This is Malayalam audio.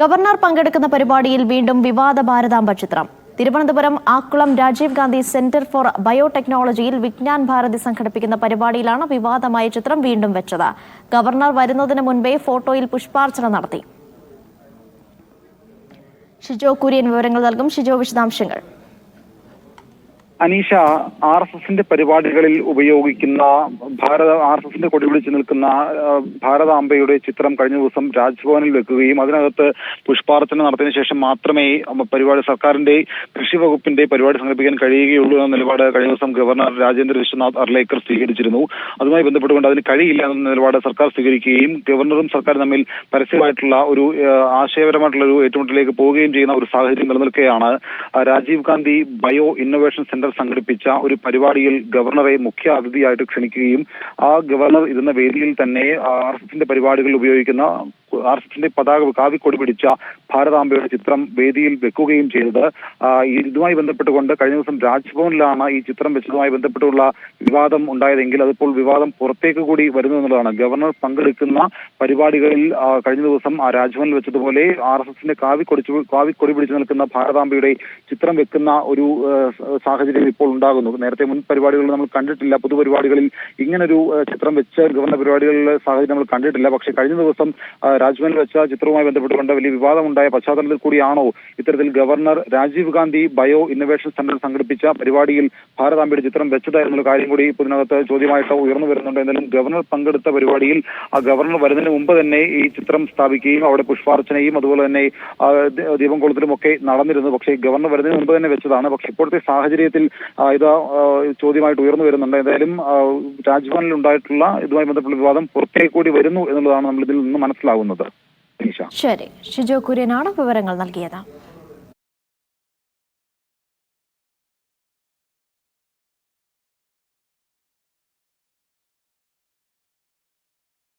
ഗവർണർ പങ്കെടുക്കുന്ന പരിപാടിയിൽ വീണ്ടും വിവാദ ഭാരതാംബ ചിത്രം. തിരുവനന്തപുരം ആക്കുളം രാജീവ് ഗാന്ധി സെന്റർ ഫോർ ബയോടെക്നോളജിയിൽ വിജ്ഞാൻ ഭാരതി സംഘടിപ്പിക്കുന്ന പരിപാടിയിലാണ് വിവാദമായ ചിത്രം വീണ്ടും വെച്ചത്. ഗവർണർ വരുന്നതിന് മുൻപേ ഫോട്ടോയിൽ പുഷ്പാർച്ചന നടത്തി. ഷിജോ കുര്യൻ വിവരങ്ങൾ നൽകും. ഷിജോ, വിശദാംശങ്ങൾ. അനീഷ, RSSന്റെ പരിപാടികളിൽ ഉപയോഗിക്കുന്ന RSSന്റെ കൊടി പിടിച്ചു നിൽക്കുന്ന ഭാരതാംബയുടെ ചിത്രം കഴിഞ്ഞ ദിവസം രാജ്ഭവനിൽ വെക്കുകയും അതിനകത്ത് പുഷ്പാർച്ചന നടത്തിയതിനു ശേഷം മാത്രമേ പരിപാടി സർക്കാരിന്റെ കൃഷി വകുപ്പിന്റെ പരിപാടി സംഘടിപ്പിക്കാൻ കഴിയുകയുള്ളൂ എന്ന നിലപാട് കഴിഞ്ഞ ദിവസം ഗവർണർ രാജേന്ദ്ര വിശ്വനാഥ് അർലേക്കർ സ്വീകരിച്ചിരുന്നു. അതുമായി ബന്ധപ്പെട്ടുകൊണ്ട് അതിന് കഴിയില്ല എന്ന നിലപാട് സർക്കാർ സ്വീകരിക്കുകയും ഗവർണറും സർക്കാരും തമ്മിൽ പരസ്യമായിട്ടുള്ള ഒരു ആശയപരമായിട്ടുള്ള ഒരു ഏറ്റുമുട്ടലിലേക്ക് പോവുകയും ചെയ്യുന്ന ഒരു സാഹചര്യം നിലനിൽക്കുകയാണ്. Rajiv Gandhi bio innovation centre സംഘടിപ്പിച്ച ഒരു പരിപാടിയിൽ ഗവർണറെ മുഖ്യ അതിഥിയായിട്ട് ക്ഷണിക്കുകയും ആ ഗവർണർ ഇരുന്ന വേദിയിൽ തന്നെ RSSന്റെ പരിപാടികളിൽ ഉപയോഗിക്കുന്ന RSSന്റെ പതാക കാവിക്കൊടി പിടിച്ച ഭാരതാംബയുടെ ചിത്രം വേദിയിൽ വെക്കുകയും ചെയ്തത്. ഇതുമായി ബന്ധപ്പെട്ടുകൊണ്ട് കഴിഞ്ഞ ദിവസം രാജ്ഭവനിലാണ് ഈ ചിത്രം വെച്ചതുമായി ബന്ധപ്പെട്ടുള്ള വിവാദം ഉണ്ടായതെങ്കിൽ അതിപ്പോൾ വിവാദം പുറത്തേക്ക് കൂടി വരുന്നു എന്നുള്ളതാണ്. ഗവർണർ പങ്കെടുക്കുന്ന പരിപാടികളിൽ കഴിഞ്ഞ ദിവസം രാജ്ഭവനിൽ വെച്ചതുപോലെ RSSന്റെ കാവിക്കൊടി പിടിച്ചു നിൽക്കുന്ന ഭാരതാംബയുടെ ചിത്രം വെക്കുന്ന ഒരു സാഹചര്യം ഇപ്പോൾ ഉണ്ടാകുന്നു. നേരത്തെ മുൻ പരിപാടികളിൽ നമ്മൾ കണ്ടിട്ടില്ല, പൊതുപരിപാടികളിൽ ഇങ്ങനൊരു ചിത്രം വെച്ച് ഗവർണർ പരിപാടികളിലെ സാഹചര്യം നമ്മൾ കണ്ടിട്ടില്ല. പക്ഷേ കഴിഞ്ഞ ദിവസം രാജ്ഭവനിൽ വെച്ച ചിത്രവുമായി ബന്ധപ്പെട്ടുകൊണ്ട് വലിയ വിവാദമുണ്ടായ പശ്ചാത്തലത്തിൽ കൂടിയാണോ ഇത്തരത്തിൽ governor Rajiv Gandhi bio innovation centre സംഘടിപ്പിച്ച പരിപാടിയിൽ ഭാരതാംബയുടെ ചിത്രം വെച്ചത് എന്നുള്ള കാര്യം കൂടി ഇപ്പോൾ ഇതിനകത്ത് ചോദ്യമായിട്ട് ഉയർന്നു വരുന്നുണ്ട്. എന്തായാലും ഗവർണർ പങ്കെടുത്ത പരിപാടിയിൽ ആ ഗവർണർ വരുന്നതിന് മുമ്പ് തന്നെ ഈ ചിത്രം സ്ഥാപിക്കുകയും അവിടെ പുഷ്പാർച്ചനയും അതുപോലെ തന്നെ ദീപം കൊളുത്തലും ഒക്കെ നടന്നിരുന്നു. പക്ഷേ ഗവർണർ വരുന്നതിന് മുമ്പ് തന്നെ വെച്ചതാണ്. പക്ഷേ ഇപ്പോഴത്തെ സാഹചര്യത്തിൽ ഇത് ചോദ്യമായിട്ട് ഉയർന്നു വരുന്നുണ്ട്. എന്തായാലും രാജ്ഭവനിൽ ഉണ്ടായിട്ടുള്ള ഇതുമായി ബന്ധപ്പെട്ട വിവാദം പുറത്തേക്ക് കൂടി വരുന്നു എന്നുള്ളതാണ് നമ്മൾ ഇതിൽ നിന്ന് മനസ്സിലാവുന്നത്. ശരി, ഷിജോ കുര്യനാണ് വിവരങ്ങൾ നൽകിയത്.